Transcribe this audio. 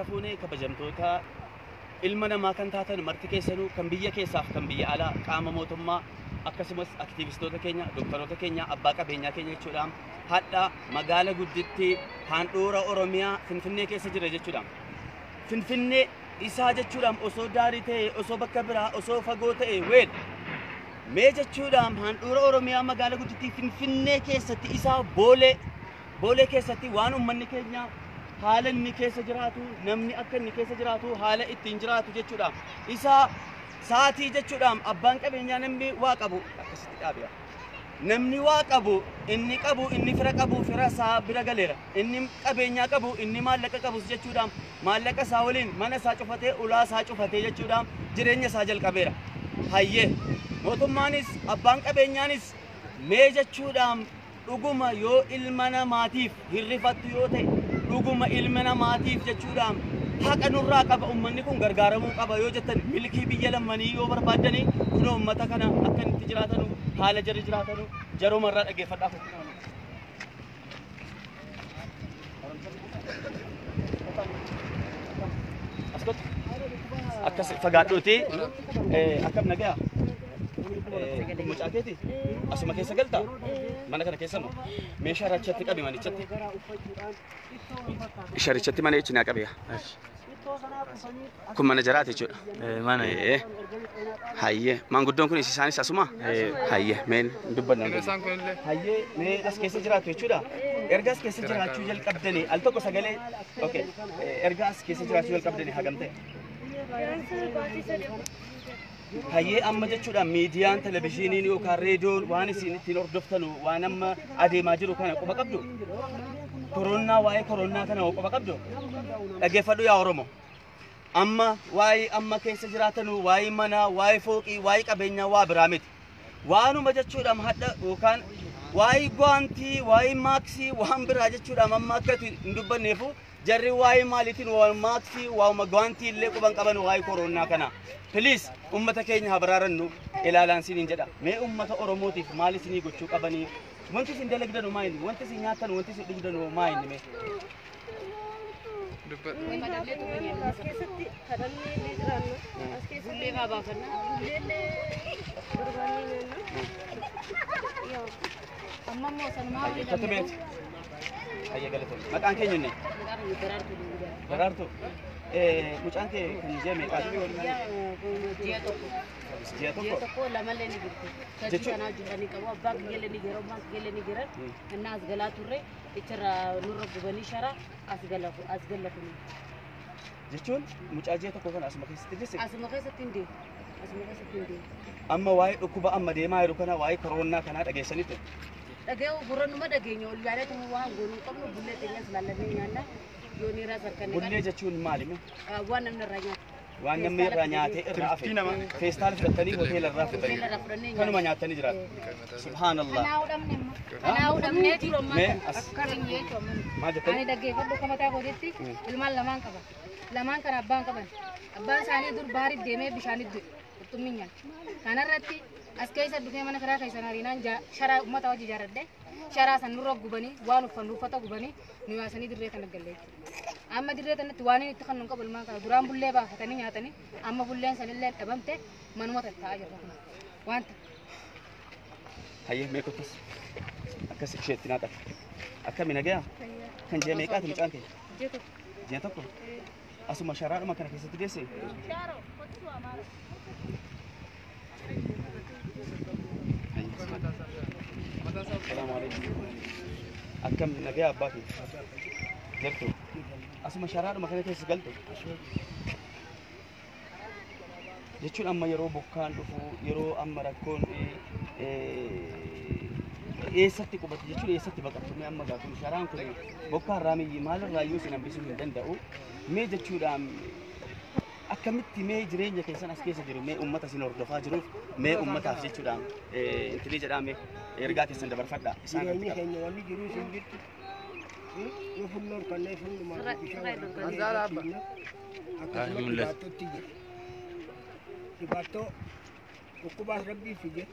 harka fuunee kabajamtoota ilma namaa kan taatan marti keessanuu kan biyya keessaaf kan biyya alaa qaama mootummaa akkasumas aktiivistoota keenya doktoroota keenya abbaa qabeenyaa keenya jechuudha hadha magaala gudditti handhuura Oromiyaa Finfinnee keessa jira jechuudha. Finfinnee isaa jechuudha osoo daarii ta'e osoo bakka biraa osoo fagoo ta'e weel mee jechuudha handhuura Oromiyaa magaala gudditti Finfinnee keessatti isaa boolee keessatti waan uummanni keenya haala inni keessa jiraatu namni akka inni keessa jiraatu haala ittiin jiraatu jechuudha. Isa saatii jechuudha abbaan qabeenyaa namni waa qabu akkasitti dhaabiya. Namni waa qabu inni fira qabu fira isaa bira galeera. Inni qabeenyaa qabu inni maallaqa qabu jechuudha. Maallaqa isaa waliin mana isaa cufatee ulaa isaa cufatee jechuudha jireenya isaa jalqabeera. Hayyee mootummaanis abbaan qabeenyaanis mee jechuudha dhuguma yoo ilma namaatiif hirrifattu yoo ta'e dhuguma ilma namaatiif jechuudha haqa nurraa qaba uummanni kun gargaaramuu qaba yoo jettan milkii biyya lammanii yoo barbaadanii kun uummata kana akka itti jiraatanu haala jarri jiraatanu jaroomarraa dhaggeeffadhaaf akkas fagaadhuuti akkam nagaa mucaakeeti asuma keessa galta mana kana keessa meeshaa rachatti qabi manichatti sharichatti mana ichi naa qabiya kun mana jaraati jechuudha mana hayyee maanguddoon kun isaanis asuma hayyee meen dubbanna hayyee mee as keessa jiraatu jechuudha erga as keessa jiraachuu jalqabdanii al tokko sagalee okay erga as keessa jiraachuu jalqabdanii hagamte hayyee amma jechuudha miidiyaan televizyiiniin yookaan reediyoon waan isin ittiin hordoftanu waan amma adeemaa jiru kana quba qabdu koronaa waa'ee koronaa kana quba qabdu dhaggeeffadhu yaa Oromoo amma waa'ee amma keessa jiraatanu waa'ee mana waa'ee fooqii waa'ee qabeenyaa waa biraa miti waanuma jechuudha hadda yookaan waa'ee gwaantii waa'ee maaksii waan biraa jechuudha amma akka hin dubbanneefu jarri waa'ee maaliitiin waan maaksii waa'uma gwaantii illee quban qaban waa'ee koronaa kana please ummata keenya habaraarannu ilaalaan siniin jedha mee ummata Oromootiif maal isinii gochuu qabanii wanti isin dalagdanu maayini wanti isin nyaatan wanti isin dhugdanu maayini mee maqaan keenya inni Daraartuu mucaan kee kan jeemee qaaduu ji'a tokko lamallee ni jirti sadii kanaa jiranii qabu abbaan kiyyalee ni jira ummaan kiyyalee ni jira innaa as galaa turre ichirra nurra gubanii shara as gallafu jechuun mucaa ji'a tokko kana asuma keessatti deesse asuma keessatti hin deemu amma waa'ee dhukkuba amma deemaa jiru kana waa'ee koronaa kanaa dhageessanitti dhaga'u gurrannuma dhageenya ol yaadatu waan goonuu qabnu bullee teenyas laallamee nyaanna yoonii raa sarkanne bullee jechuun maalimi waan namni irraa nyaatu waan namni irraa nyaatee irraa hafe feestaal fudhatanii hoteela irraa fudhatanii kanuma nyaatanii jiraatu subhaanallah kanaa udhamnee jiru amma akka rinjee jechuun maal jettanii ani dhaggeeffadhu akka mataa kootiitti ilmaan lamaan qaba lamaan kana abbaan qaban abbaan isaanii dur baariif deemee bishaanitti qurxummii nyaata kanarratti as keessa dhufee mana karaa keessan hariinaan sharaa uummata hojii ijaarradhe sharaa san nurra gubanii waan uffannu uffata gubanii nu yaasanii dirree kana gallee amma dirree kanatti waan itti kan nu qabu ilmaan kana duraan bullee baafatanii nyaatanii amma bulleen sanillee dhabamte manuma taa'aa jirra kun wanta hayyee meeqotas akkas isheetti naa qabu akkami nagaya kan jee meeqaati mucaan kee jee tokko asuma sharaadhuma kana keessatti deesse السلام عليكم. أكم نجاة أباكي. جرتو. أسمع شرار ما كانت يسقلتو. جتشون أما يرو بكان دفو يرو أما ركون ستي كوبت جتشون ستي بكرتو مي أما قاتو شران كذي بكان رامي يمال رايوس نبيسون من دنداو مي جتشون akkamitti mee jireenya keessan as keessa jiru mee ummata isin hordofaa jiruuf mee ummataaf jechuudha intilii jedhame ergaa keessan dabarfadha isaan keenya wanni jiru isin jirtu yoo fulloon kanneen hundumaa bishaan azara abba akkasumas baattotti jira battoo ukkubaas rabbii fide